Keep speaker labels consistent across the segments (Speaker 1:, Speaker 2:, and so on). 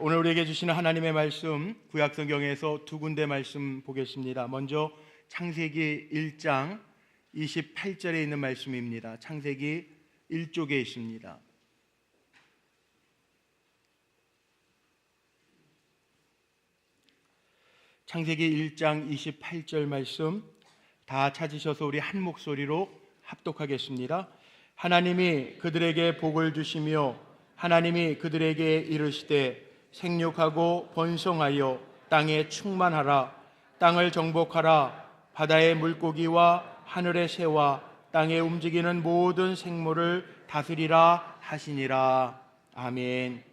Speaker 1: 오늘 우리에게 주시는 하나님의 말씀, 구약성경에서 두 군데 말씀 보겠습니다. 먼저 창세기 1장 28절에 있는 말씀입니다. 창세기 1쪽에 있습니다. 창세기 1장 28절 말씀 다 찾으셔서 우리 한 목소리로 합독하겠습니다. 하나님이 그들에게 복을 주시며 하나님이 그들에게 이르시되 생육하고 번성하여 땅에 충만하라. 땅을 정복하라. 바다의 물고기와 하늘의 새와 땅에 움직이는 모든 생물을 다스리라 하시니라. 아멘.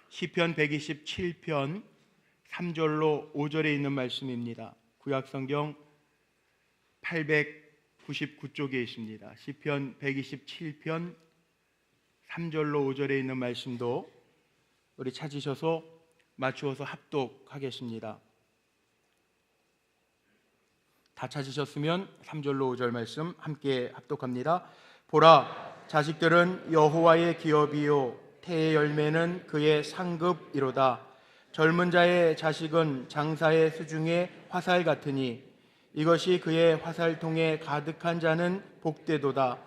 Speaker 1: 시편 127편 3절로 5절에 있는 말씀입니다. 구약성경 899쪽에 있습니다. 시편 127편 3절로 5절에 있는 말씀도 우리 찾으셔서 맞추어서 합독하겠습니다. 다 찾으셨으면 3절로 5절 말씀 함께 합독합니다. 보라, 자식들은 여호와의 기업이요 태의 열매는 그의 상급이로다. 젊은 자의 자식은 장사의 수중의 화살 같으니 이것이 그의 화살통에 가득한 자는 복되도다.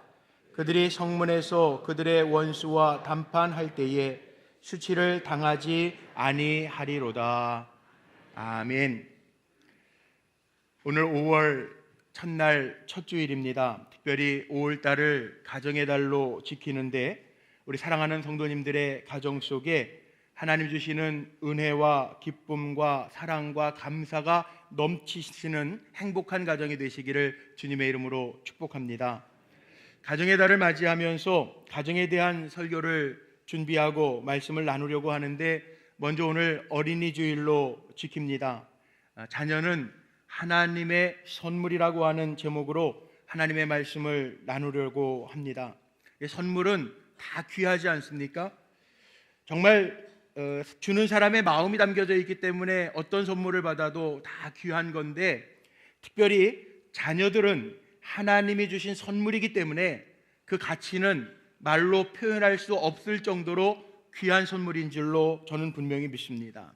Speaker 1: 그들이 성문에서 그들의 원수와 담판할 때에 수치를 당하지 아니하리로다. 아멘. 오늘 5월 첫날 첫 주일입니다. 특별히 5월달을 가정의 달로 지키는데 우리 사랑하는 성도님들의 가정 속에 하나님 주시는 은혜와 기쁨과 사랑과 감사가 넘치시는 행복한 가정이 되시기를 주님의 이름으로 축복합니다. 가정의 달을 맞이하면서 가정에 대한 설교를 준비하고 말씀을 나누려고 하는데 먼저 오늘 어린이 주일로 지킵니다. 자녀는 하나님의 선물이라고 하는 제목으로 하나님의 말씀을 나누려고 합니다. 선물은 다 귀하지 않습니까? 정말 주는 사람의 마음이 담겨져 있기 때문에 어떤 선물을 받아도 다 귀한 건데 특별히 자녀들은 하나님이 주신 선물이기 때문에 그 가치는 말로 표현할 수 없을 정도로 귀한 선물인 줄로 저는 분명히 믿습니다.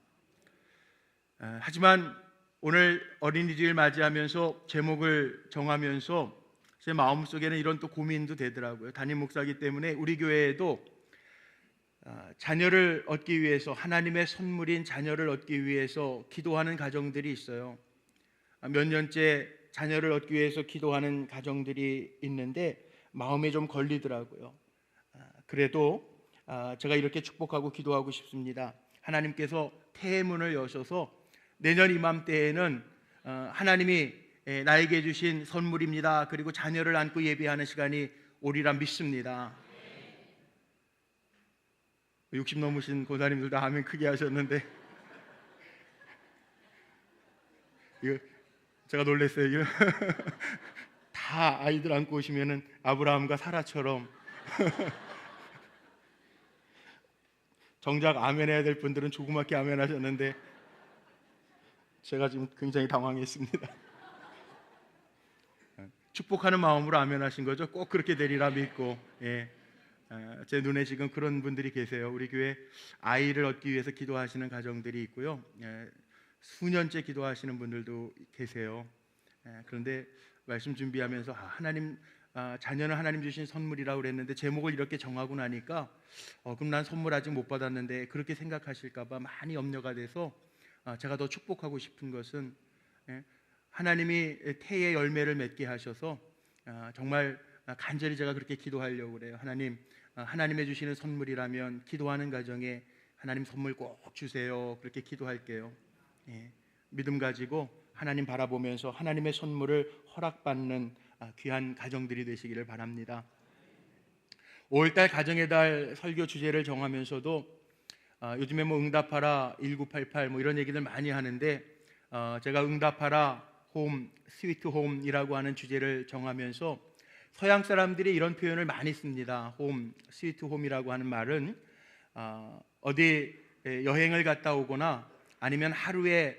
Speaker 1: 하지만 오늘 어린이주일 맞이하면서 제목을 정하면서 제 마음속에는 이런 또 고민도 되더라고요. 담임 목사이기 때문에 우리 교회에도 자녀를 얻기 위해서 하나님의 선물인 자녀를 얻기 위해서 기도하는 가정들이 있어요. 몇 년째 자녀를 얻기 위해서 기도하는 가정들이 있는데 마음에 좀 걸리더라고요. 그래도 제가 이렇게 축복하고 기도하고 싶습니다. 하나님께서 태의 문을 여셔서 내년 이맘때에는 하나님이 나에게 주신 선물입니다. 그리고 자녀를 안고 예배하는 시간이 오리라 믿습니다. 60 넘으신 고사님들 다 아멘 크게 하셨는데 이거 제가 놀랐어요. 이거 다 아이들 안고 오시면은 아브라함과 사라처럼 정작 아멘 해야 될 분들은 조그맣게 아멘 하셨는데 제가 지금 굉장히 당황했습니다. 축복하는 마음으로 아멘 하신 거죠? 꼭 그렇게 되리라 믿고. 제 눈에 지금 그런 분들이 계세요. 우리 교회 아이를 얻기 위해서 기도하시는 가정들이 있고요. 수년째 기도하시는 분들도 계세요. 그런데 말씀 준비하면서 하나님 자녀는 하나님 주신 선물이라고 그랬는데 제목을 이렇게 정하고 나니까 그럼 난 선물 아직 못 받았는데 그렇게 생각하실까 봐 많이 염려가 돼서 제가 더 축복하고 싶은 것은 하나님이 태의 열매를 맺게 하셔서 정말 간절히 제가 그렇게 기도하려고 그래요. 하나님의 주시는 선물이라면 기도하는 가정에 하나님 선물 꼭 주세요. 그렇게 기도할게요. 믿음 가지고 하나님 바라보면서 하나님의 선물을 허락받는 귀한 가정들이 되시기를 바랍니다. 5월달 가정의 달 설교 주제를 정하면서도 요즘에 응답하라 1988 이런 얘기들 많이 하는데 제가 응답하라 홈 스위트 홈이라고 하는 주제를 정하면서 서양 사람들이 이런 표현을 많이 씁니다. 홈 스위트 홈이라고 하는 말은 어디 여행을 갔다 오거나 아니면 하루에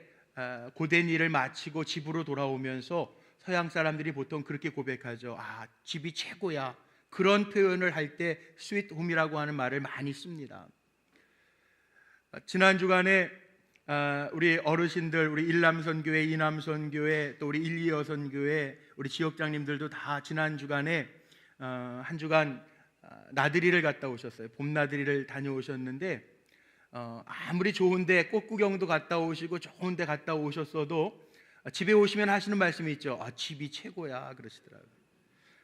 Speaker 1: 고된 일을 마치고 집으로 돌아오면서 서양 사람들이 보통 그렇게 고백하죠. 집이 최고야. 그런 표현을 할 때 스윗 홈이라고 하는 말을 많이 씁니다. 지난 주간에 우리 어르신들, 우리 일남선교회, 이남선교회, 또 우리 1,2여선교회, 우리 지역장님들도 다 지난 주간에 한 주간 나들이를 갔다 오셨어요. 봄 나들이를 다녀오셨는데 아무리 좋은데 꽃 구경도 갔다 오시고 좋은데 갔다 오셨어도 집에 오시면 하시는 말씀이 있죠. 집이 최고야 그러시더라고요.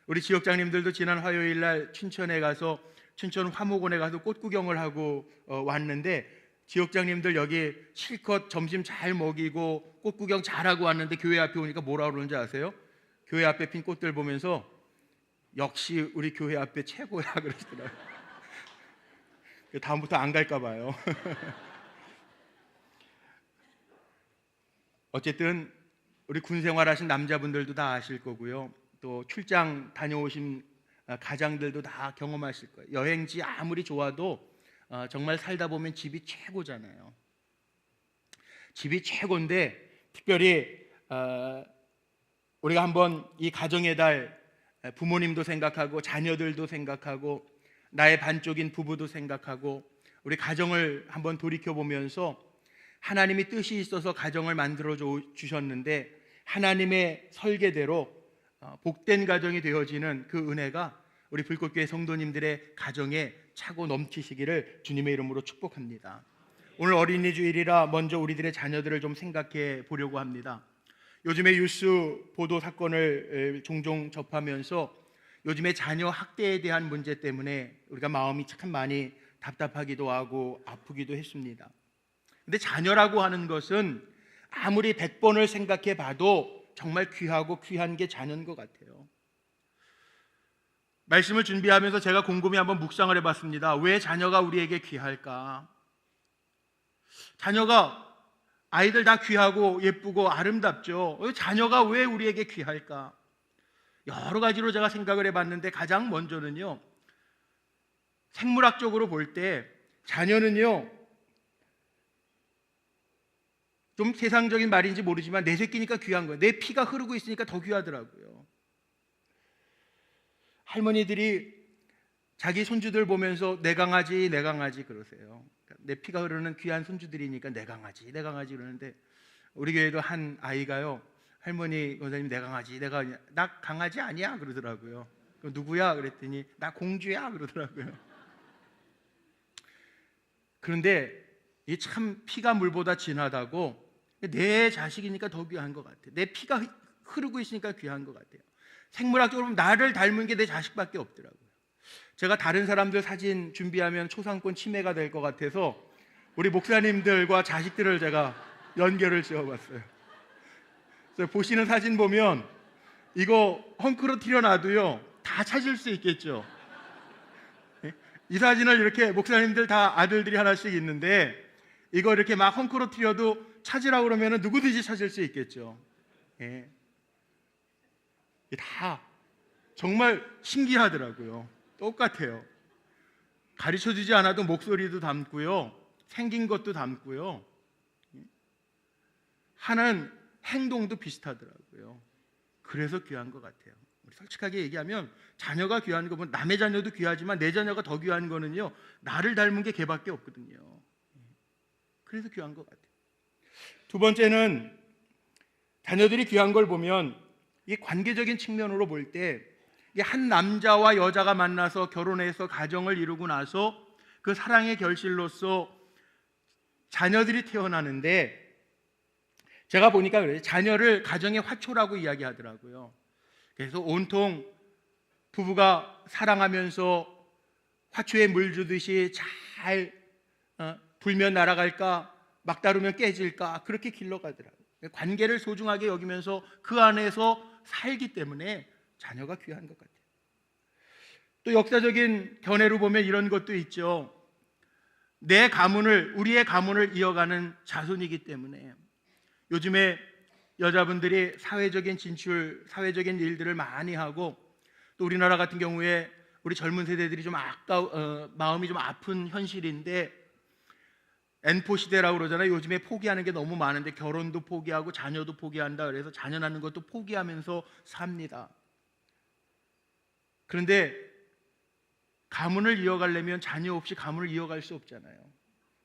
Speaker 1: 우리 지역장님들도 지난 화요일 날 춘천에 가서 춘천 화목원에 가서 꽃 구경을 하고 왔는데, 지역장님들 여기 실컷 점심 잘 먹이고 꽃 구경 잘하고 왔는데 교회 앞에 오니까 뭐라 그러는지 아세요? 교회 앞에 핀 꽃들 보면서 역시 우리 교회 앞에 최고야 그러시더라고요. 다음부터 안 갈까 봐요. 어쨌든 우리 군 생활하신 남자분들도 다 아실 거고요. 또 출장 다녀오신 가장들도 다 경험하실 거예요. 여행지 아무리 좋아도 정말 살다 보면 집이 최고잖아요. 집이 최고인데 특별히 우리가 한번 이 가정의 달, 부모님도 생각하고 자녀들도 생각하고 나의 반쪽인 부부도 생각하고 우리 가정을 한번 돌이켜보면서 하나님이 뜻이 있어서 가정을 만들어 주셨는데 하나님의 설계대로 복된 가정이 되어지는 그 은혜가 우리 불꽃교회 성도님들의 가정에 차고 넘치시기를 주님의 이름으로 축복합니다. 오늘 어린이 주일이라 먼저 우리들의 자녀들을 좀 생각해 보려고 합니다. 요즘에 뉴스 보도 사건을 종종 접하면서 요즘에 자녀 학대에 대한 문제 때문에 우리가 마음이 참 많이 답답하기도 하고 아프기도 했습니다. 근데 자녀라고 하는 것은 아무리 100번을 생각해 봐도 정말 귀하고 귀한 게 자녀인 것 같아요. 말씀을 준비하면서 제가 곰곰이 한번 묵상을 해봤습니다. 왜 자녀가 우리에게 귀할까? 자녀가, 아이들 다 귀하고 예쁘고 아름답죠. 자녀가 왜 우리에게 귀할까? 여러 가지로 제가 생각을 해봤는데 가장 먼저는요, 생물학적으로 볼 때 자녀는요, 좀 세상적인 말인지 모르지만 내 새끼니까 귀한 거예요. 내 피가 흐르고 있으니까 더 귀하더라고요. 할머니들이 자기 손주들 보면서 내 강아지 내 강아지 그러세요. 내 피가 흐르는 귀한 손주들이니까 내 강아지 그러는데, 우리 교회도 한 아이가요, 할머니 원사님 내 강아지 나 강아지 아니야 그러더라고요. 누구야 그랬더니 나 공주야 그러더라고요. 그런데 이 참 피가 물보다 진하다고, 내 자식이니까 더 귀한 것 같아요. 내 피가 흐르고 있으니까 귀한 것 같아요. 생물학적으로 보면 나를 닮은 게 내 자식밖에 없더라고요. 제가 다른 사람들 사진 준비하면 초상권 침해가 될 것 같아서 우리 목사님들과 자식들을 제가 연결을 지어봤어요. 그래서 보시는 사진 보면 이거 헝클어뜨려 놔도요 다 찾을 수 있겠죠. 이 사진을 이렇게 목사님들 다 아들들이 하나씩 있는데 이거 이렇게 막 헝클어뜨려도 찾으라고 그러면 누구든지 찾을 수 있겠죠. 다 정말 신기하더라고요. 똑같아요. 가르쳐주지 않아도 목소리도 닮고요, 생긴 것도 닮고요, 하는 행동도 비슷하더라고요. 그래서 귀한 것 같아요. 우리 솔직하게 얘기하면 자녀가 귀한 거면 남의 자녀도 귀하지만 내 자녀가 더 귀한 거는요, 나를 닮은 게 걔밖에 없거든요. 그래서 귀한 것 같아요. 두 번째는 자녀들이 귀한 걸 보면 이 관계적인 측면으로 볼 때 한 남자와 여자가 만나서 결혼해서 가정을 이루고 나서 그 사랑의 결실로서 자녀들이 태어나는데, 제가 보니까 그래요. 자녀를 가정의 화초라고 이야기하더라고요. 그래서 온통 부부가 사랑하면서 화초에 물 주듯이 잘 불면 날아갈까 막 다루면 깨질까 그렇게 길러가더라고요. 관계를 소중하게 여기면서 그 안에서 살기 때문에 자녀가 귀한 것 같아요. 또 역사적인 견해로 보면 이런 것도 있죠. 내 가문을, 우리의 가문을 이어가는 자손이기 때문에 요즘에 여자분들이 사회적인 진출, 사회적인 일들을 많이 하고, 또 우리나라 같은 경우에 우리 젊은 세대들이 좀 마음이 좀 아픈 현실인데, N포 시대라고 그러잖아요. 요즘에 포기하는 게 너무 많은데 결혼도 포기하고 자녀도 포기한다. 그래서 자녀 낳는 것도 포기하면서 삽니다. 그런데 가문을 이어가려면 자녀 없이 가문을 이어갈 수 없잖아요.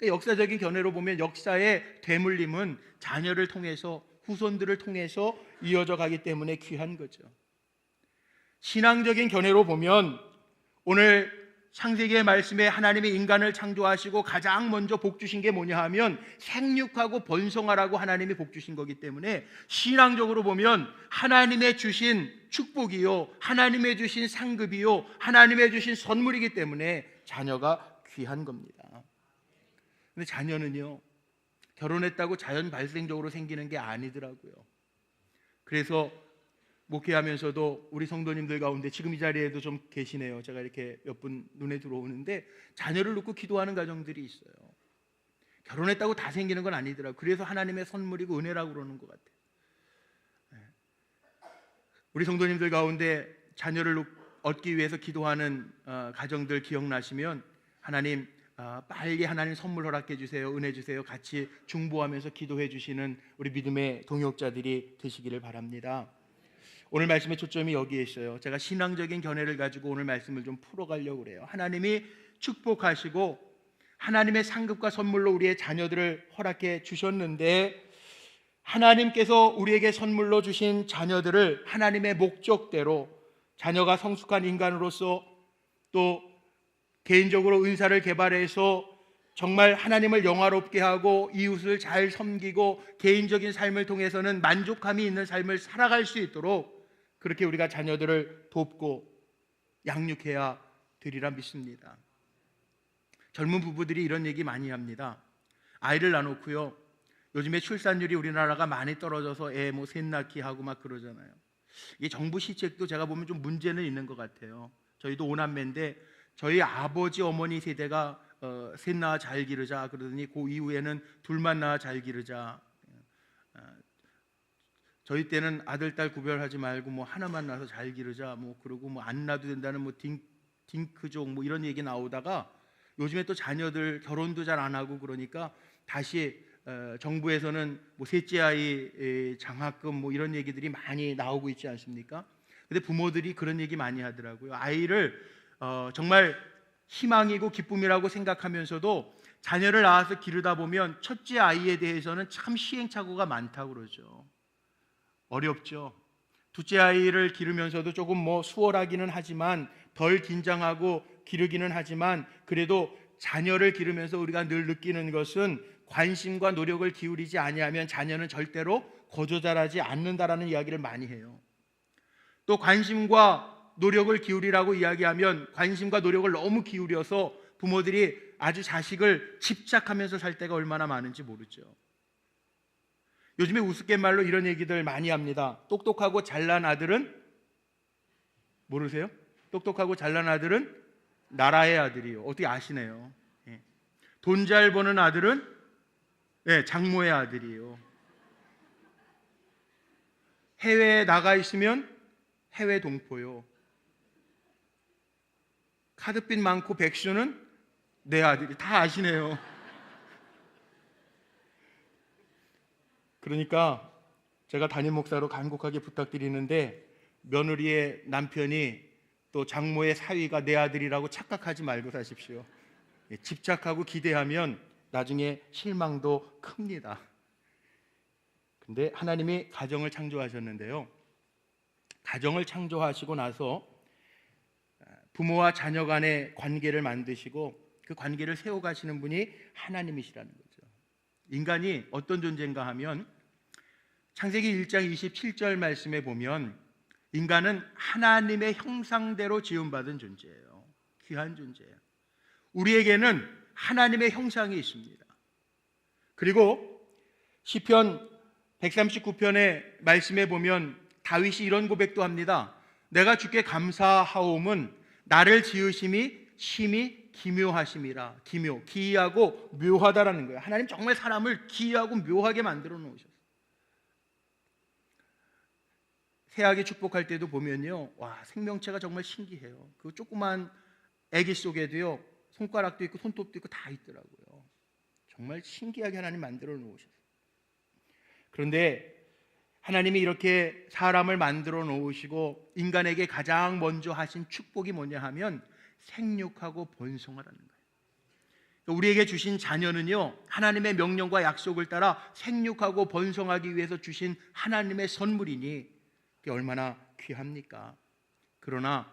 Speaker 1: 역사적인 견해로 보면 역사의 되물림은 자녀를 통해서, 후손들을 통해서 이어져 가기 때문에 귀한 거죠. 신앙적인 견해로 보면 오늘 창세기의 말씀에 하나님이 인간을 창조하시고 가장 먼저 복 주신 게 뭐냐 하면 생육하고 번성하라고 하나님이 복 주신 거기 때문에, 신앙적으로 보면 하나님의 주신 축복이요, 하나님의 주신 상급이요, 하나님의 주신 선물이기 때문에 자녀가 귀한 겁니다. 근데 자녀는요, 결혼했다고 자연 발생적으로 생기는 게 아니더라고요. 그래서 목회하면서도 우리 성도님들 가운데 지금 이 자리에도 좀 계시네요. 제가 이렇게 몇 분 눈에 들어오는데 자녀를 놓고 기도하는 가정들이 있어요. 결혼했다고 다 생기는 건 아니더라고요. 그래서 하나님의 선물이고 은혜라고 그러는 것 같아요. 우리 성도님들 가운데 자녀를 얻기 위해서 기도하는 가정들 기억나시면 하나님, 빨리 하나님 선물 허락해 주세요, 은혜 주세요, 같이 중보하면서 기도해 주시는 우리 믿음의 동역자들이 되시기를 바랍니다. 오늘 말씀의 초점이 여기에 있어요. 제가 신앙적인 견해를 가지고 오늘 말씀을 좀 풀어가려고 그래요. 하나님이 축복하시고 하나님의 상급과 선물로 우리의 자녀들을 허락해 주셨는데, 하나님께서 우리에게 선물로 주신 자녀들을 하나님의 목적대로, 자녀가 성숙한 인간으로서 또 개인적으로 은사를 개발해서 정말 하나님을 영화롭게 하고 이웃을 잘 섬기고 개인적인 삶을 통해서는 만족함이 있는 삶을 살아갈 수 있도록 그렇게 우리가 자녀들을 돕고 양육해야 되리라 믿습니다. 젊은 부부들이 이런 얘기 많이 합니다. 아이를 낳아놓고요, 요즘에 출산율이 우리나라가 많이 떨어져서 애 셋 낳기 하고 막 그러잖아요. 이 정부 시책도 제가 보면 좀 문제는 있는 것 같아요. 저희도 5남매인데 저희 아버지 어머니 세대가 셋 낳아 잘 기르자 그러더니 그 이후에는 둘만 낳아 잘 기르자. 저희 때는 아들 딸 구별하지 말고 뭐 하나만 낳아서 잘 기르자, 뭐 그러고 뭐 안 낳아도 된다는 뭐 딩크족 뭐 이런 얘기 나오다가 요즘에 또 자녀들 결혼도 잘 안 하고 그러니까 다시 정부에서는 뭐 셋째 아이 장학금 뭐 이런 얘기들이 많이 나오고 있지 않습니까? 근데 부모들이 그런 얘기 많이 하더라고요. 아이를 정말 희망이고 기쁨이라고 생각하면서도 자녀를 낳아서 기르다 보면 첫째 아이에 대해서는 참 시행착오가 많다고 그러죠. 어렵죠. 둘째 아이를 기르면서도 조금 뭐 수월하기는 하지만, 덜 긴장하고 기르기는 하지만, 그래도 자녀를 기르면서 우리가 늘 느끼는 것은 관심과 노력을 기울이지 아니하면 자녀는 절대로 거저 자라지 않는다라는 이야기를 많이 해요. 또 관심과 노력을 기울이라고 이야기하면 관심과 노력을 너무 기울여서 부모들이 아주 자식을 집착하면서 살 때가 얼마나 많은지 모르죠. 요즘에 우스갯말로 이런 얘기들 많이 합니다. 똑똑하고 잘난 아들은 모르세요? 똑똑하고 잘난 아들은 나라의 아들이요. 어떻게 아시네요. 돈 잘 버는 아들은 장모의 아들이에요. 해외에 나가 있으면 해외 동포요. 카드빚 많고 백수는 내 아들이. 다 아시네요. 그러니까 제가 담임 목사로 간곡하게 부탁드리는데, 며느리의 남편이 또 장모의 사위가 내 아들이라고 착각하지 말고 사십시오. 집착하고 기대하면 나중에 실망도 큽니다. 근데 하나님이 가정을 창조하셨는데요, 가정을 창조하시고 나서 부모와 자녀 간의 관계를 만드시고 그 관계를 세워가시는 분이 하나님이시라는 거죠. 인간이 어떤 존재인가 하면 창세기 1장 27절 말씀에 보면 인간은 하나님의 형상대로 지음받은 존재예요. 귀한 존재예요. 우리에게는 하나님의 형상이 있습니다. 그리고 시편 139편의 말씀에 보면 다윗이 이런 고백도 합니다. 내가 주께 감사하옴은 나를 지으심이 심히 기묘하심이라. 기이하고 묘하다라는 거예요. 하나님 정말 사람을 기이하고 묘하게 만들어 놓으셨어요. 새아기 축복할 때도 보면요, 와, 생명체가 정말 신기해요. 그 조그만 아기 속에도요, 손가락도 있고 손톱도 있고 다 있더라고요. 정말 신기하게 하나님 만들어 놓으셨어요. 그런데 하나님이 이렇게 사람을 만들어 놓으시고 인간에게 가장 먼저 하신 축복이 뭐냐 하면 생육하고 번성하라는 거예요. 우리에게 주신 자녀는요, 하나님의 명령과 약속을 따라 생육하고 번성하기 위해서 주신 하나님의 선물이니 그게 얼마나 귀합니까? 그러나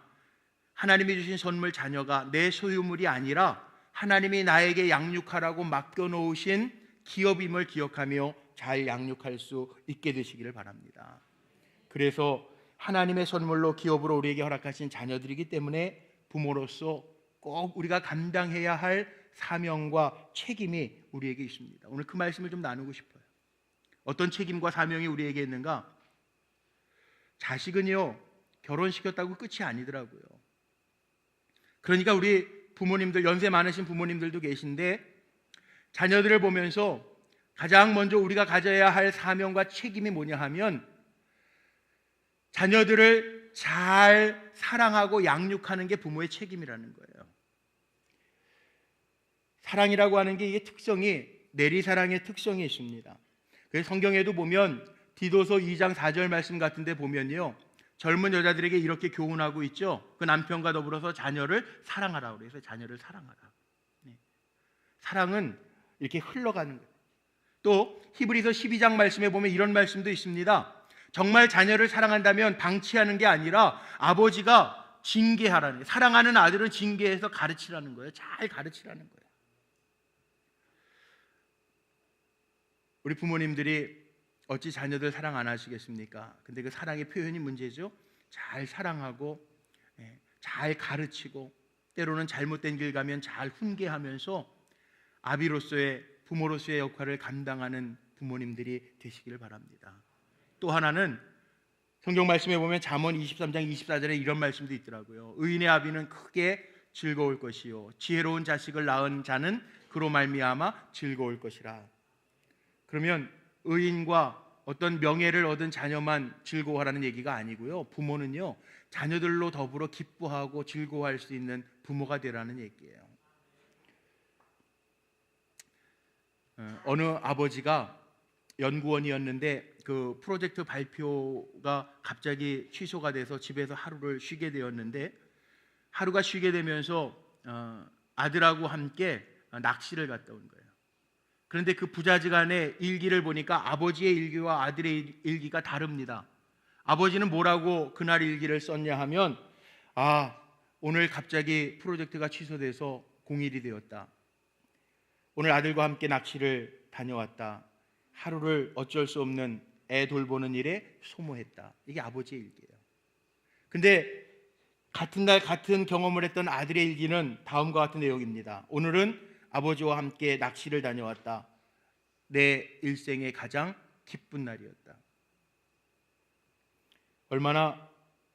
Speaker 1: 하나님이 주신 선물 자녀가 내 소유물이 아니라 하나님이 나에게 양육하라고 맡겨놓으신 기업임을 기억하며 잘 양육할 수 있게 되시기를 바랍니다. 그래서 하나님의 선물로 기업으로 우리에게 허락하신 자녀들이기 때문에 부모로서 꼭 우리가 감당해야 할 사명과 책임이 우리에게 있습니다. 오늘 그 말씀을 좀 나누고 싶어요. 어떤 책임과 사명이 우리에게 있는가? 자식은요, 결혼시켰다고 끝이 아니더라고요. 그러니까 우리 부모님들, 연세 많으신 부모님들도 계신데 자녀들을 보면서 가장 먼저 우리가 가져야 할 사명과 책임이 뭐냐 하면 자녀들을 잘 사랑하고 양육하는 게 부모의 책임이라는 거예요. 사랑이라고 하는 게 이게 특성이 내리사랑의 특성이 있습니다. 그래서 성경에도 보면 디도서 2장 4절 말씀 같은 데 보면요, 젊은 여자들에게 이렇게 교훈하고 있죠. 그 남편과 더불어서 자녀를 사랑하라 그래서 자녀를 사랑하라. 사랑은 이렇게 흘러가는 거예요. 또 히브리서 12장 말씀에 보면 이런 말씀도 있습니다. 정말 자녀를 사랑한다면 방치하는 게 아니라 아버지가 징계하라는 거예요. 사랑하는 아들은 징계해서 가르치라는 거예요. 잘 가르치라는 거예요. 우리 부모님들이 어찌 자녀들 사랑 안 하시겠습니까? 근데 그 사랑의 표현이 문제죠. 잘 사랑하고 잘 가르치고 때로는 잘못된 길 가면 잘 훈계하면서 아비로서의, 부모로서의 역할을 감당하는 부모님들이 되시기를 바랍니다. 또 하나는 성경 말씀에 보면 잠언 23장 24절에 이런 말씀도 있더라고요. 의인의 아비는 크게 즐거울 것이요 지혜로운 자식을 낳은 자는 그로 말미암아 즐거울 것이라. 그러면 의인과 어떤 명예를 얻은 자녀만 즐거워하라는 얘기가 아니고요, 부모는요 자녀들로 더불어 기뻐하고 즐거워할 수 있는 부모가 되라는 얘기예요. 어느 아버지가 연구원이었는데 그 프로젝트 발표가 갑자기 취소가 돼서 집에서 하루를 쉬게 되었는데, 하루가 쉬게 되면서 아들하고 함께 낚시를 갔다 온 거예요. 그런데 그 부자지간의 일기를 보니까 아버지의 일기와 아들의 일기가 다릅니다. 아버지는 뭐라고 그날 일기를 썼냐 하면, 오늘 갑자기 프로젝트가 취소돼서 공일이 되었다. 오늘 아들과 함께 낚시를 다녀왔다. 하루를 어쩔 수 없는 애 돌보는 일에 소모했다. 이게 아버지의 일기예요. 근데 같은 날 같은 경험을 했던 아들의 일기는 다음과 같은 내용입니다. 오늘은 아버지와 함께 낚시를 다녀왔다. 내 일생의 가장 기쁜 날이었다. 얼마나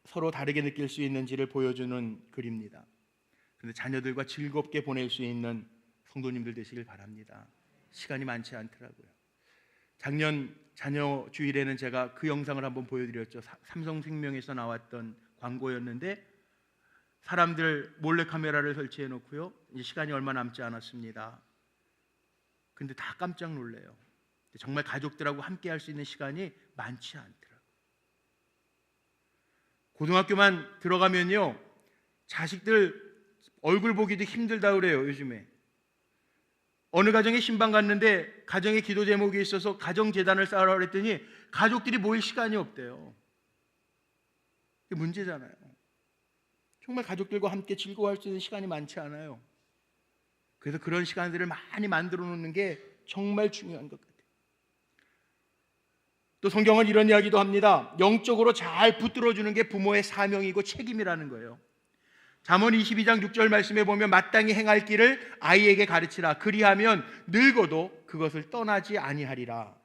Speaker 1: 서로 다르게 느낄 수 있는지를 보여주는 글입니다. 그런데 자녀들과 즐겁게 보낼 수 있는 성도님들 되시길 바랍니다. 시간이 많지 않더라고요. 작년 자녀 주일에는 제가 그 영상을 한번 보여드렸죠. 삼성생명에서 나왔던 광고였는데 사람들 몰래카메라를 설치해 놓고요, 이제 시간이 얼마 남지 않았습니다. 근데 다 깜짝 놀래요. 정말 가족들하고 함께 할 수 있는 시간이 많지 않더라고요. 고등학교만 들어가면요 자식들 얼굴 보기도 힘들다 그래요. 요즘에 어느 가정에 신방 갔는데 가정에 기도 제목이 있어서 가정재단을 쌓으라 그랬더니 가족들이 모일 시간이 없대요. 이게 문제잖아요. 정말 가족들과 함께 즐거워할 수 있는 시간이 많지 않아요. 그래서 그런 시간들을 많이 만들어 놓는 게 정말 중요한 것 같아요. 또 성경은 이런 이야기도 합니다. 영적으로 잘 붙들어주는 게 부모의 사명이고 책임이라는 거예요. 잠언 22장 6절 말씀에 보면 마땅히 행할 길을 아이에게 가르치라. 그리하면 늙어도 그것을 떠나지 아니하리라.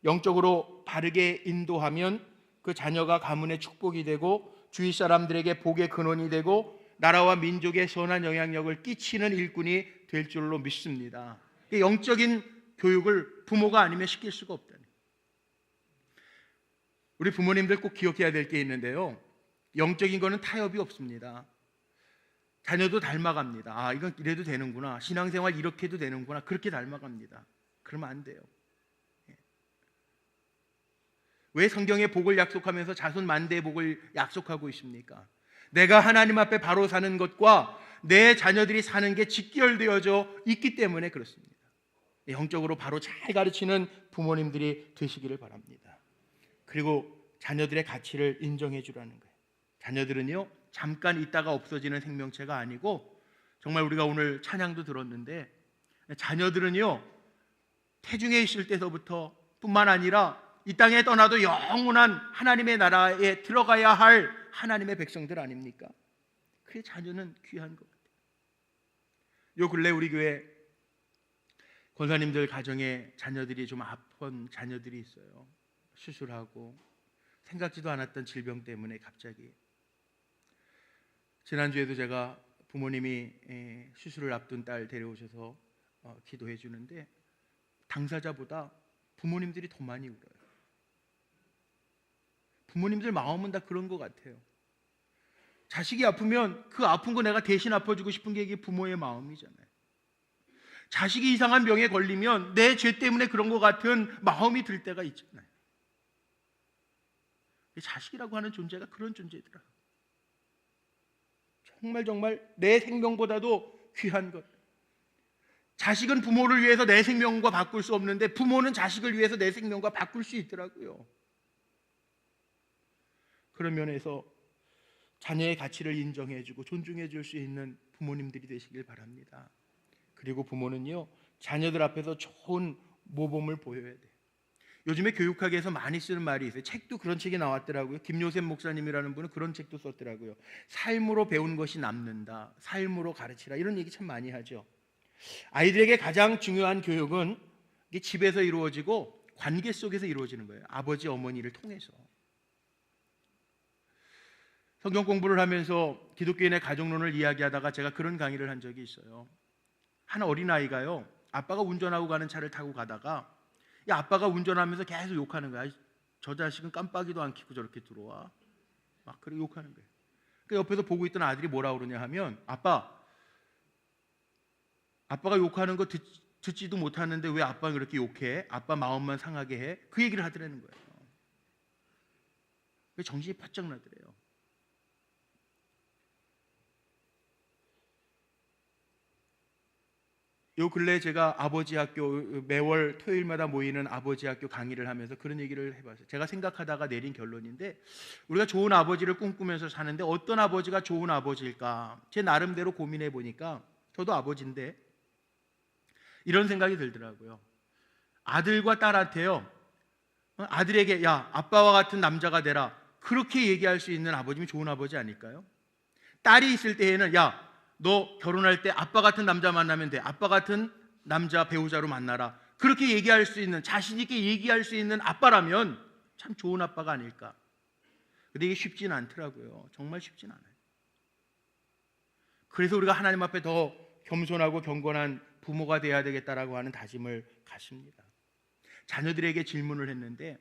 Speaker 1: 영적으로 바르게 인도하면 그 자녀가 가문의 축복이 되고 주위 사람들에게 복의 근원이 되고 나라와 민족에 선한 영향력을 끼치는 일꾼이 될 줄로 믿습니다. 영적인 교육을 부모가 아니면 시킬 수가 없다는 거예요. 우리 부모님들 꼭 기억해야 될 게 있는데요, 영적인 거는 타협이 없습니다. 자녀도 닮아갑니다. 이건 이래도 되는구나, 신앙생활 이렇게 해도 되는구나, 그렇게 닮아갑니다. 그러면 안 돼요. 왜 성경에 복을 약속하면서 자손 만대의 복을 약속하고 있습니까? 내가 하나님 앞에 바로 사는 것과 내 자녀들이 사는 게 직결되어져 있기 때문에 그렇습니다. 영적으로 바로 잘 가르치는 부모님들이 되시기를 바랍니다. 그리고 자녀들의 가치를 인정해 주라는 거예요. 자녀들은요, 잠깐 있다가 없어지는 생명체가 아니고, 정말 우리가 오늘 찬양도 들었는데, 자녀들은요 태중에 있을 때서부터 뿐만 아니라 이 땅에 떠나도 영원한 하나님의 나라에 들어가야 할 하나님의 백성들 아닙니까? 그 자녀는 귀한 것 같아요. 요 근래 우리 교회 권사님들 가정에 자녀들이 좀 아픈 자녀들이 있어요. 수술하고 생각지도 않았던 질병 때문에 갑자기. 지난주에도 제가 부모님이 수술을 앞둔 딸 데려오셔서 기도해 주는데, 당사자보다 부모님들이 더 많이 울어요. 부모님들 마음은 다 그런 것 같아요. 자식이 아프면 그 아픈 거 내가 대신 아파주고 싶은 게 이게 부모의 마음이잖아요. 자식이 이상한 병에 걸리면 내 죄 때문에 그런 것 같은 마음이 들 때가 있잖아요. 자식이라고 하는 존재가 그런 존재더라. 정말 내 생명보다도 귀한 것. 자식은 부모를 위해서 내 생명과 바꿀 수 없는데 부모는 자식을 위해서 내 생명과 바꿀 수 있더라고요. 그런 면에서 자녀의 가치를 인정해주고 존중해줄 수 있는 부모님들이 되시길 바랍니다. 그리고 부모는요, 자녀들 앞에서 좋은 모범을 보여야 돼요. 요즘에 교육학에서 많이 쓰는 말이 있어요. 책도 그런 책이 나왔더라고요. 김요셉 목사님이라는 분은 그런 책도 썼더라고요. 삶으로 배운 것이 남는다, 삶으로 가르치라, 이런 얘기 참 많이 하죠. 아이들에게 가장 중요한 교육은 집에서 이루어지고 관계 속에서 이루어지는 거예요. 아버지 어머니를 통해서. 성경 공부를 하면서 기독교인의 가족론을 이야기하다가 제가 그런 강의를 한 적이 있어요. 한 어린아이가요, 아빠가 운전하고 가는 차를 타고 가다가 이 아빠가 운전하면서 계속 욕하는 거야. 저 자식은 깜빡이도 안 켜고 저렇게 들어와. 막 그렇게 욕하는 거예요. 그 옆에서 보고 있던 아들이 뭐라 그러냐 하면, 아빠가 욕하는 거 듣지도 못하는데 왜 아빠가 그렇게 욕해? 아빠 마음만 상하게 해? 그 얘기를 하더라는 거예요. 정신이 바짝 나더래요. 요 근래 제가 아버지 학교, 매월 토요일마다 모이는 아버지 학교 강의를 하면서 그런 얘기를 해봤어요. 제가 생각하다가 내린 결론인데, 우리가 좋은 아버지를 꿈꾸면서 사는데 어떤 아버지가 좋은 아버지일까? 제 나름대로 고민해 보니까, 저도 아버지인데 이런 생각이 들더라고요. 아들과 딸한테요, 아들에게 야, 아빠와 같은 남자가 되라, 그렇게 얘기할 수 있는 아버지면 좋은 아버지 아닐까요? 딸이 있을 때에는 야, 너 결혼할 때 아빠 같은 남자 만나면 돼, 아빠 같은 남자 배우자로 만나라, 그렇게 얘기할 수 있는, 자신 있게 얘기할 수 있는 아빠라면 참 좋은 아빠가 아닐까. 근데 이게 쉽지는 않더라고요. 정말 쉽진 않아요. 그래서 우리가 하나님 앞에 더 겸손하고 경건한 부모가 되어야 되겠다라고 하는 다짐을 갖습니다. 자녀들에게 질문을 했는데,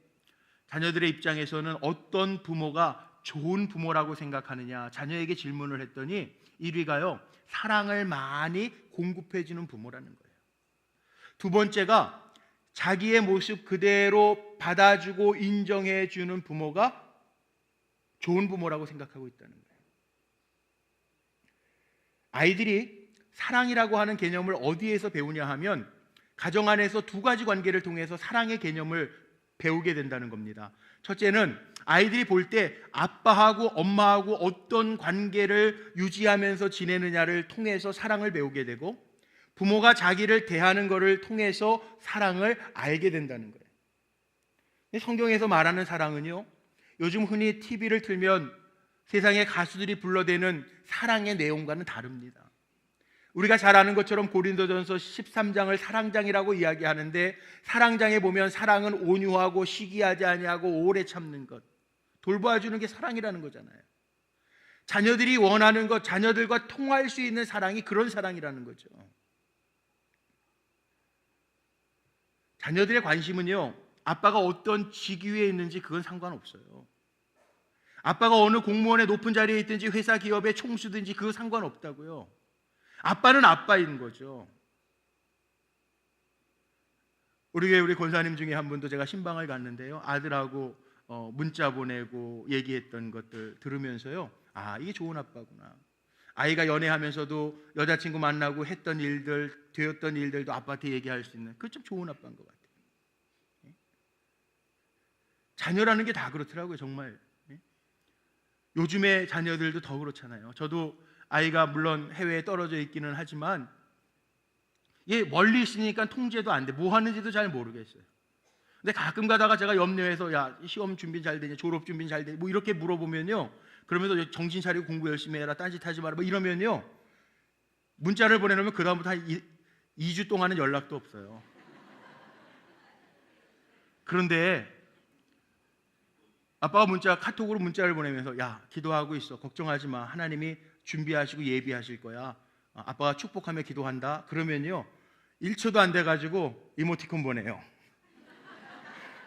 Speaker 1: 자녀들의 입장에서는 어떤 부모가 좋은 부모라고 생각하느냐, 자녀에게 질문을 했더니 1위가요, 사랑을 많이 공급해 주는 부모라는 거예요. 두 번째가 자기의 모습 그대로 받아주고 인정해 주는 부모가 좋은 부모라고 생각하고 있다는 거예요. 아이들이 사랑이라고 하는 개념을 어디에서 배우냐 하면, 가정 안에서 두 가지 관계를 통해서 사랑의 개념을 배우게 된다는 겁니다. 첫째는 아이들이 볼 때 아빠하고 엄마하고 어떤 관계를 유지하면서 지내느냐를 통해서 사랑을 배우게 되고, 부모가 자기를 대하는 것을 통해서 사랑을 알게 된다는 거예요. 성경에서 말하는 사랑은요, 요즘 흔히 TV를 틀면 세상의 가수들이 불러대는 사랑의 내용과는 다릅니다. 우리가 잘 아는 것처럼 고린도전서 13장을 사랑장이라고 이야기하는데, 사랑장에 보면 사랑은 온유하고 시기하지 아니하고 오래 참는 것, 돌봐주는 게 사랑이라는 거잖아요. 자녀들이 원하는 것, 자녀들과 통할 수 있는 사랑이 그런 사랑이라는 거죠. 자녀들의 관심은요, 아빠가 어떤 직위에 있는지 그건 상관없어요. 아빠가 어느 공무원의 높은 자리에 있든지 회사 기업의 총수든지 그거 상관없다고요. 아빠는 아빠인 거죠. 우리 권사님 중에 한 분도 제가 신방을 갔는데요, 아들하고 문자 보내고 얘기했던 것들 들으면서요, 아, 이게 좋은 아빠구나. 아이가 연애하면서도 여자친구 만나고 했던 일들, 되었던 일들도 아빠한테 얘기할 수 있는, 그 좀 좋은 아빠인 것 같아요. 자녀라는 게 다 그렇더라고요, 정말. 요즘의 자녀들도 더 그렇잖아요. 저도 아이가 물론 해외에 떨어져 있기는 하지만 얘 멀리 있으니까 통제도 안 돼. 뭐 하는지도 잘 모르겠어요. 근데 가끔 가다가 제가 염려해서 야, 시험 준비 잘 되냐, 졸업 준비 잘 되냐, 뭐 이렇게 물어보면요, 그러면서 정신 차리고 공부 열심히 해라, 딴짓하지 마라, 뭐 이러면요, 문자를 보내놓으면 그 다음부터 한 2주 동안은 연락도 없어요. 그런데 아빠가 카톡으로 문자를 보내면서 야, 기도하고 있어, 걱정하지 마, 하나님이 준비하시고 예비하실 거야, 아빠가 축복하며 기도한다. 그러면요 1초도 안 돼가지고 이모티콘 보내요.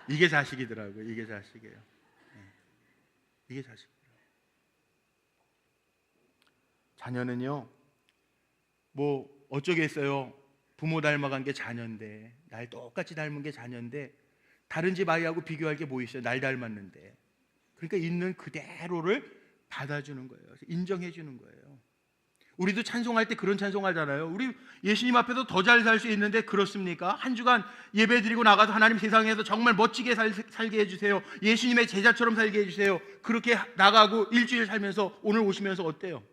Speaker 1: 이게 자식이더라고요. 이게 자식이에요. 이게 자식이에요. 자녀는요, 뭐 어쩌겠어요. 부모 닮아간 게 자녀인데, 날 똑같이 닮은 게 자녀인데, 다른 집 아이하고 비교할 게 뭐 있어요? 날 닮았는데. 그러니까 있는 그대로를 받아주는 거예요. 인정해 주는 거예요. 우리도 찬송할 때 그런 찬송하잖아요. 우리 예수님 앞에서 더 잘 살 수 있는데 그렇습니까? 한 주간 예배 드리고 나가서 하나님 세상에서 정말 멋지게 살게 해주세요, 예수님의 제자처럼 살게 해주세요, 그렇게 나가고 일주일 살면서 오늘 오시면서 어때요?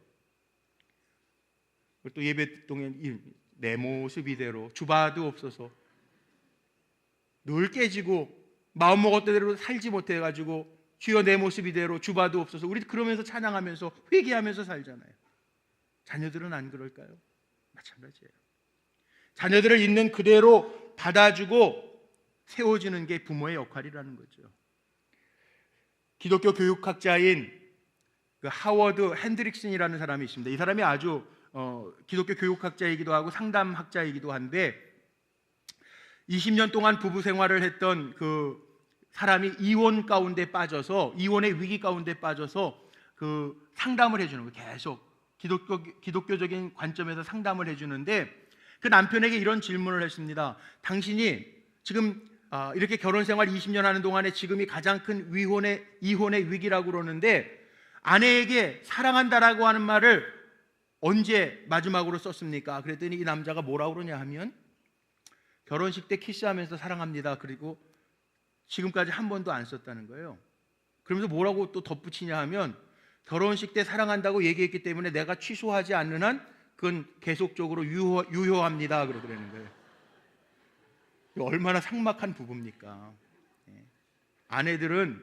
Speaker 1: 또 예배 동안 내 모습 이대로 주바도 없어서 늘 깨지고 마음 먹었던 대로 살지 못해가지고 주여 내 모습 이대로 주바도 없어서, 우리 그러면서 찬양하면서 회개하면서 살잖아요. 자녀들은 안 그럴까요? 마찬가지예요. 자녀들을 있는 그대로 받아주고 세워주는 게 부모의 역할이라는 거죠. 기독교 교육학자인 그 하워드 핸드릭슨이라는 사람이 있습니다. 이 사람이 아주 기독교 교육학자이기도 하고 상담학자이기도 한데 20년 동안 부부 생활을 했던 그 사람이 이혼 가운데 빠져서, 이혼의 위기 가운데 빠져서 그 상담을 해주는 거예요. 계속 기독교적인 관점에서 상담을 해주는데 그 남편에게 이런 질문을 했습니다. 당신이 지금 이렇게 결혼 생활 20년 하는 동안에 지금이 가장 큰 이혼의 위기라고 그러는데 아내에게 사랑한다라고 하는 말을 언제 마지막으로 썼습니까? 그랬더니 이 남자가 뭐라고 그러냐 하면 결혼식 때 키스하면서 사랑합니다, 그리고 지금까지 한 번도 안 썼다는 거예요. 그러면서 뭐라고 또 덧붙이냐 하면 결혼식 때 사랑한다고 얘기했기 때문에 내가 취소하지 않는 한 그건 계속적으로 유효합니다, 그러더라는 거예요. 얼마나 삭막한 부부입니까? 아내들은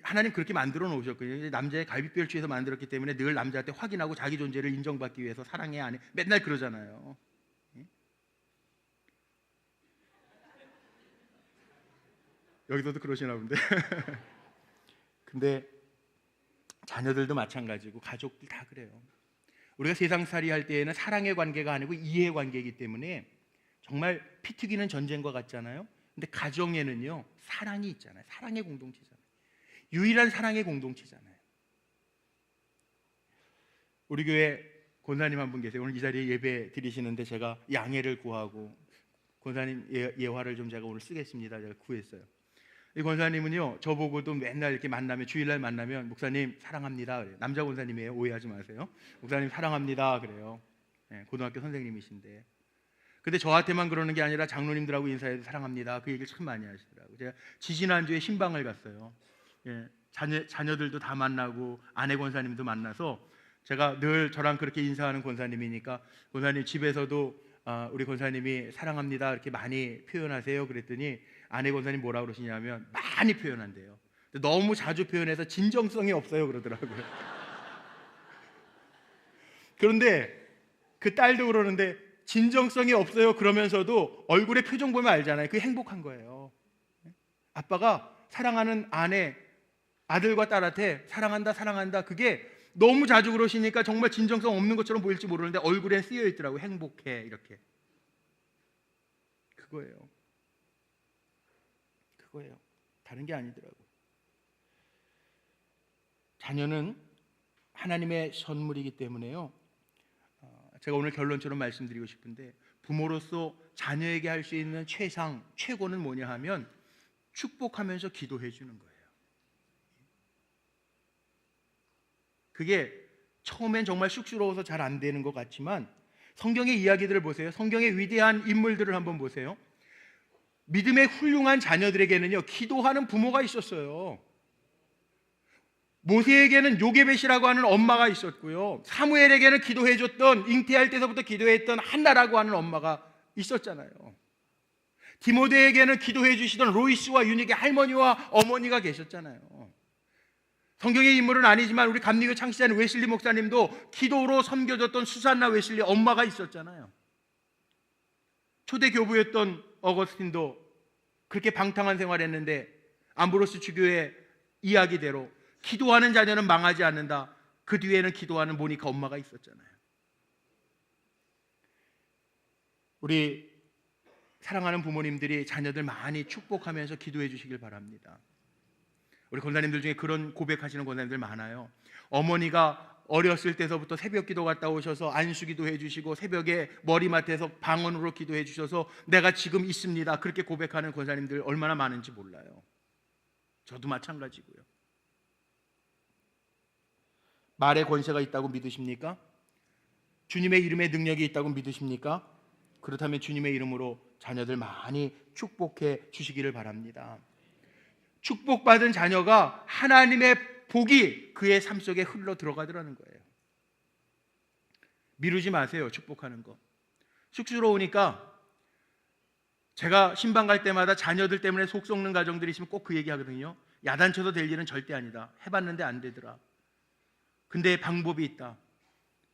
Speaker 1: 하나님 그렇게 만들어 놓으셨거든요. 남자의 갈비뼈를 서 만들었기 때문에 늘 남자한테 확인하고 자기 존재를 인정받기 위해서 사랑해 안 해, 맨날 그러잖아요. 여기서도 그러시나 본데. 근데 자녀들도 마찬가지고 가족들 다 그래요. 우리가 세상살이 할 때에는 사랑의 관계가 아니고 이해의 관계이기 때문에 정말 피 튀기는 전쟁과 같잖아요. 근데 가정에는요 사랑이 있잖아요. 사랑의 공동체잖아요. 유일한 사랑의 공동체잖아요. 우리 교회 권사님 한 분 계세요. 오늘 이 자리에 예배 드리시는데 제가 양해를 구하고 권사님 예화를 좀 제가 오늘 쓰겠습니다. 제가 구했어요. 이 권사님은요 저보고도 맨날 이렇게 만나면, 주일날 만나면 목사님 사랑합니다 그래요. 남자 권사님이에요, 오해하지 마세요. 목사님 사랑합니다 그래요. 고등학교 선생님이신데. 근데 저한테만 그러는 게 아니라 장로님들하고 인사해도 사랑합니다, 그 얘기를 참 많이 하시더라고요. 제가 지지난주에 신방을 갔어요. 자녀들도 다 만나고 아내 권사님도 만나서 제가 늘 저랑 그렇게 인사하는 권사님이니까 권사님 집에서도 우리 권사님이 사랑합니다 이렇게 많이 표현하세요 그랬더니 아내 권사님 뭐라 그러시냐면 많이 표현한대요. 너무 자주 표현해서 진정성이 없어요 그러더라고요. 그런데 그 딸도 그러는데 진정성이 없어요 그러면서도 얼굴에 표정 보면 알잖아요. 그게 행복한 거예요. 아빠가 사랑하는 아들과 딸한테 사랑한다 그게 너무 자주 그러시니까 정말 진정성 없는 것처럼 보일지 모르는데 얼굴에 쓰여 있더라고요. 행복해 이렇게. 그거예요. 다른 게 아니더라고요. 자녀는 하나님의 선물이기 때문에요. 제가 오늘 결론처럼 말씀드리고 싶은데 부모로서 자녀에게 할 수 있는 최고는 뭐냐 하면 축복하면서 기도해 주는 거예요. 그게 처음엔 정말 쑥스러워서 잘 안 되는 것 같지만 성경의 이야기들을 보세요. 성경의 위대한 인물들을 한번 보세요. 믿음의 훌륭한 자녀들에게는요, 기도하는 부모가 있었어요. 모세에게는 요게벳이라고 하는 엄마가 있었고요, 사무엘에게는 기도해줬던, 잉태할 때서부터 기도했던 한나라고 하는 엄마가 있었잖아요. 디모데에게는 기도해 주시던 로이스와 유닉의 할머니와 어머니가 계셨잖아요. 성경의 인물은 아니지만 우리 감리교 창시자인 웨슬리 목사님도 기도로 섬겨줬던 수산나 웨슬리 엄마가 있었잖아요. 초대 교부였던 어거스틴도 그렇게 방탕한 생활했는데 암브로스 주교의 이야기대로 기도하는 자녀는 망하지 않는다. 그 뒤에는 기도하는 모니카 엄마가 있었잖아요. 우리 사랑하는 부모님들이 자녀들 많이 축복하면서 기도해 주시길 바랍니다. 우리 권사님들 중에 그런 고백하시는 권사님들 많아요. 어머니가 어렸을 때서부터 새벽 기도 갔다 오셔서 안수기도 해주시고 새벽에 머리맡에서 방언으로 기도해 주셔서 내가 지금 있습니다, 그렇게 고백하는 권사님들 얼마나 많은지 몰라요. 저도 마찬가지고요. 말의 권세가 있다고 믿으십니까? 주님의 이름에 능력이 있다고 믿으십니까? 그렇다면 주님의 이름으로 자녀들 많이 축복해 주시기를 바랍니다. 축복받은 자녀가 하나님의 복이 그의 삶 속에 흘러 들어가더라는 거예요. 미루지 마세요. 축복하는 거. 쑥스러우니까 제가 신방 갈 때마다 자녀들 때문에 속 썩는 가정들이 있으면 꼭 그 얘기 하거든요. 야단쳐도 될 일은 절대 아니다. 해봤는데 안 되더라. 근데 방법이 있다.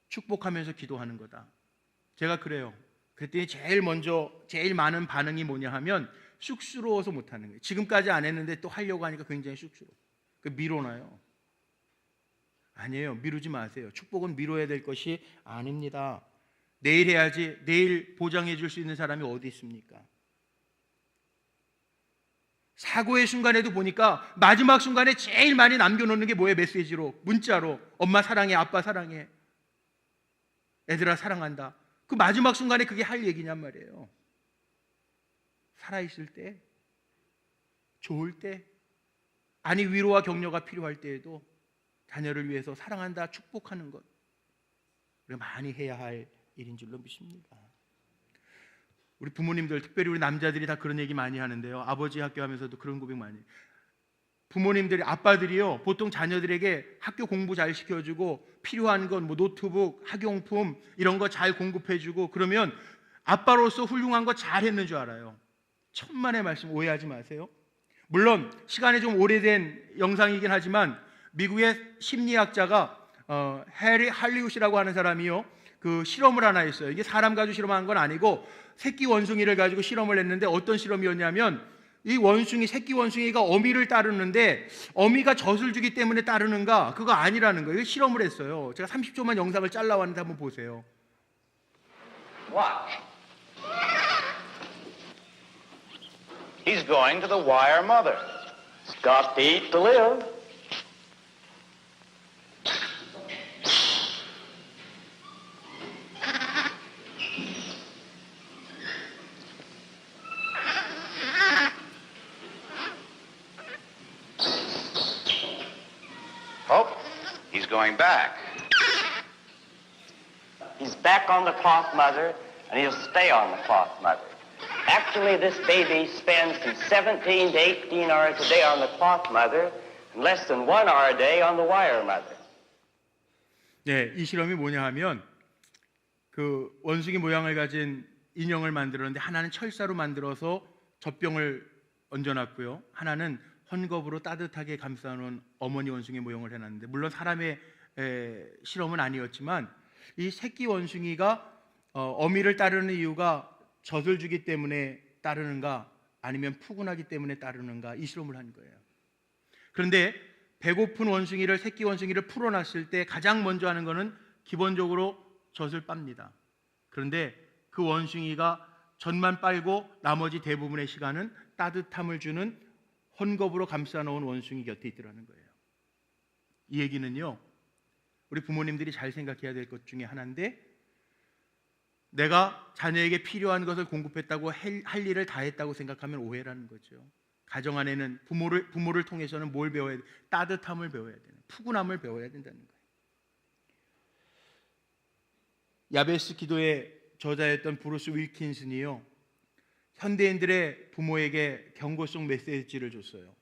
Speaker 1: 축복하면서 기도하는 거다. 제가 그래요. 그랬더니 제일 많은 반응이 뭐냐 하면 쑥스러워서 못하는 거예요. 지금까지 안 했는데 또 하려고 하니까 굉장히 쑥스러워. 미뤄놔요. 아니에요. 미루지 마세요. 축복은 미뤄야 될 것이 아닙니다. 내일 해야지. 내일 보장해 줄 수 있는 사람이 어디 있습니까? 사고의 순간에도 보니까 마지막 순간에 제일 많이 남겨놓는 게 뭐예요? 메시지로, 문자로. 엄마 사랑해, 아빠 사랑해, 애들아 사랑한다. 그 마지막 순간에 그게 할 얘기냔 말이에요. 살아있을 때, 좋을 때, 아니 위로와 격려가 필요할 때에도 자녀를 위해서 사랑한다, 축복하는 것, 우리가 많이 해야 할 일인 줄로 믿습니다. 우리 부모님들, 특별히 우리 남자들이 다 그런 얘기 많이 하는데요. 아버지 학교 하면서도 그런 고백 많이 해요. 부모님들이, 아빠들이요, 보통 자녀들에게 학교 공부 잘 시켜주고 필요한 건 뭐 노트북, 학용품 이런 거 잘 공급해주고 그러면 아빠로서 훌륭한 거 잘 했는 줄 알아요. 천만의 말씀 오해하지 마세요. 물론 시간이 좀 오래된 영상이긴 하지만 미국의 심리학자가 해리 할리우드라고 하는 사람이요, 그 실험을 하나 했어요. 이게 사람 가지고 실험한 건 아니고 새끼 원숭이를 가지고 실험을 했는데 어떤 실험이었냐면 이 원숭이, 새끼 원숭이가 어미를 따르는데 어미가 젖을 주기 때문에 따르는가? 그거 아니라는 거예요. 실험을 했어요. 제가 30초만 영상을 잘라왔는데 한번 보세요.
Speaker 2: Watch. He's going to the wire mother. He's got to eat to live. Oh, he's going back.
Speaker 3: He's back on the cloth mother, and he'll stay on the cloth mother. Actually, this baby spends from 17 to 18 hours a day on the cloth mother, and less than 1 hour a day on the wire mother.
Speaker 1: 네, 이 실험이 뭐냐 하면 그 원숭이 모양을 가진 인형을 만들었는데 하나는 철사로 만들어서 젖병을 얹어놨고요, 하나는 헌겁으로 따뜻하게 감싸놓은 어머니 원숭이 모형을 해놨는데, 물론 사람의 실험은 아니었지만 이 새끼 원숭이가 어미를 따르는 이유가 젖을 주기 때문에 따르는가 아니면 푸근하기 때문에 따르는가, 이 실험을 한 거예요. 그런데 배고픈 원숭이를, 새끼 원숭이를 풀어놨을 때 가장 먼저 하는 거는 기본적으로 젖을 빱니다. 그런데 그 원숭이가 젖만 빨고 나머지 대부분의 시간은 따뜻함을 주는 헌겁으로 감싸놓은 원숭이 곁에 있더라는 거예요. 이 얘기는요, 우리 부모님들이 잘 생각해야 될 것 중에 하나인데, 내가 자녀에게 필요한 것을 공급했다고 할 일을 다 했다고 생각하면 오해라는 거죠. 가정 안에는 부모를 통해서는 뭘 배워야 돼? 따뜻함을 배워야 되는, 푸근함을 배워야 된다는 거예요. 야베스 기도의 저자였던 브루스 윌킨슨이요, 현대인들의 부모에게 경고성 메시지를 줬어요.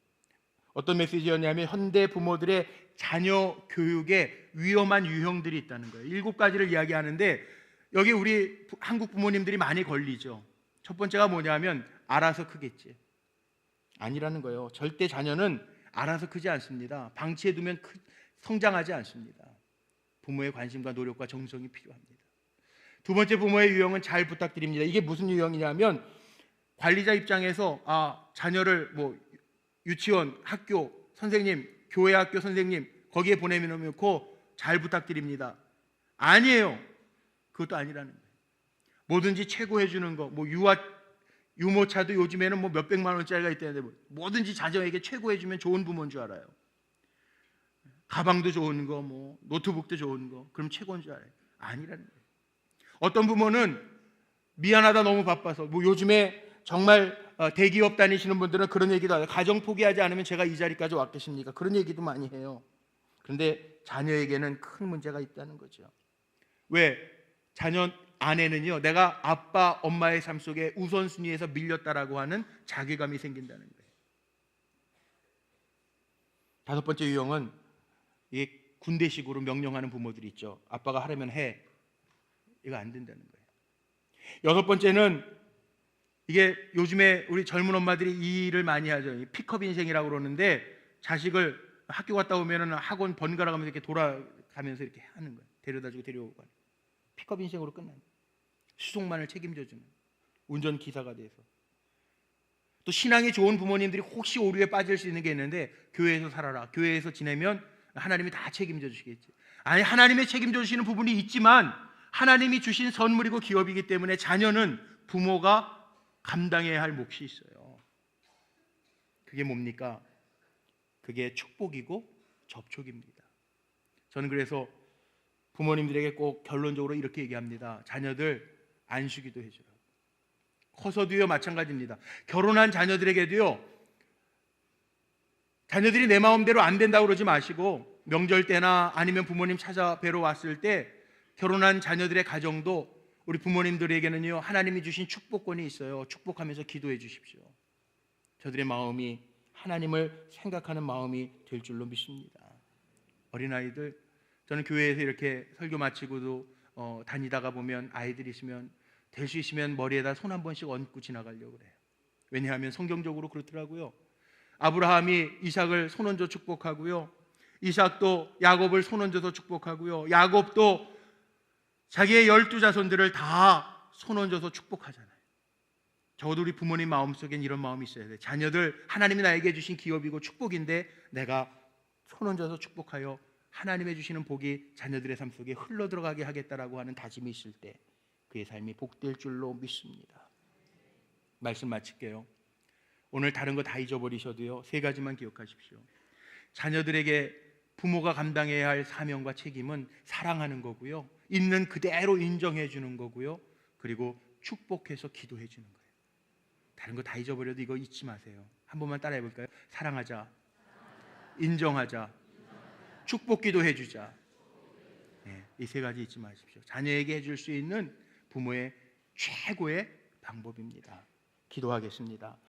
Speaker 1: 어떤 메시지였냐면 현대 부모들의 자녀 교육에 위험한 유형들이 있다는 거예요. 7가지를 이야기하는데 여기 우리 한국 부모님들이 많이 걸리죠. 첫 번째가 뭐냐면 알아서 크겠지. 아니라는 거예요. 절대 자녀는 알아서 크지 않습니다. 방치해두면 성장하지 않습니다. 부모의 관심과 노력과 정성이 필요합니다. 두 번째 부모의 유형은 잘 부탁드립니다. 이게 무슨 유형이냐면 관리자 입장에서 자녀를 유치원, 학교 선생님, 교회 학교 선생님 거기에 보내놓고 잘 부탁드립니다. 아니에요. 그것도 아니라는 거예요. 뭐든지 최고 해주는 거, 유모차도 요즘에는 몇백만 원짜리가 있다는데 뭐든지 자녀에게 최고 해주면 좋은 부모인 줄 알아요. 가방도 좋은 거, 노트북도 좋은 거, 그럼 최고인 줄 알아요. 아니라는 거예요. 어떤 부모는 미안하다, 너무 바빠서, 요즘에 정말 대기업 다니시는 분들은 그런 얘기도 해요. 가정 포기하지 않으면 제가 이 자리까지 왔겠습니까? 그런 얘기도 많이 해요. 그런데 자녀에게는 큰 문제가 있다는 거죠. 왜? 자녀 안에는요, 내가 아빠, 엄마의 삶 속에 우선순위에서 밀렸다라고 하는 자괴감이 생긴다는 거예요. 다섯 번째 유형은 이 군대식으로 명령하는 부모들이 있죠. 아빠가 하려면 해. 이거 안 된다는 거예요. 여섯 번째는 이게 요즘에 우리 젊은 엄마들이 이 일을 많이 하죠. 픽업 인생이라고 그러는데 자식을 학교 갔다 오면은 학원 번갈아 가면서 이렇게 돌아가면서 이렇게 하는 거예요. 데려다주고 데려오고 하는. 픽업 인생으로 끝나는 거예요. 수송만을 책임져주는 운전기사가 돼서. 또 신앙이 좋은 부모님들이 혹시 오류에 빠질 수 있는 게 있는데 교회에서 살아라. 교회에서 지내면 하나님이 다 책임져 주시겠지. 아니, 하나님이 책임져 주시는 부분이 있지만 하나님이 주신 선물이고 기업이기 때문에 자녀는 부모가 감당해야 할 몫이 있어요. 그게 뭡니까? 그게 축복이고 접촉입니다. 저는 그래서 부모님들에게 꼭 결론적으로 이렇게 얘기합니다. 자녀들 안수기도 해줘요. 커서도요, 마찬가지입니다. 결혼한 자녀들에게도요, 자녀들이 내 마음대로 안 된다고 그러지 마시고 명절 때나 아니면 부모님 찾아뵈러 왔을 때 결혼한 자녀들의 가정도 우리 부모님들에게는요, 하나님이 주신 축복권이 있어요. 축복하면서 기도해 주십시오. 저들의 마음이 하나님을 생각하는 마음이 될 줄로 믿습니다. 어린아이들, 저는 교회에서 이렇게 설교 마치고도 다니다가 보면 아이들이 있으면 될 수 있으면 머리에다 손 한 번씩 얹고 지나가려고 그래요. 왜냐하면 성경적으로 그렇더라고요. 아브라함이 이삭을 손 얹어 축복하고요, 이삭도 야곱을 손 얹어서 축복하고요, 야곱도 자기의 12자손들을 다 손 얹어서 축복하잖아요. 적어도 우리 부모님 마음속엔 이런 마음이 있어야 돼요. 자녀들 하나님이 나에게 주신 기업이고 축복인데 내가 손 얹어서 축복하여 하나님의 주시는 복이 자녀들의 삶 속에 흘러들어가게 하겠다라고 하는 다짐이 있을 때 그의 삶이 복될 줄로 믿습니다. 말씀 마칠게요. 오늘 다른 거 다 잊어버리셔도요, 3가지만 기억하십시오. 자녀들에게 부모가 감당해야 할 사명과 책임은 사랑하는 거고요, 있는 그대로 인정해 주는 거고요, 그리고 축복해서 기도해 주는 거예요. 다른 거 다 잊어버려도 이거 잊지 마세요. 한 번만 따라해 볼까요? 사랑하자, 인정하자, 축복 기도해 주자. 이 3가지 잊지 마십시오. 자녀에게 해줄 수 있는 부모의 최고의 방법입니다. 기도하겠습니다.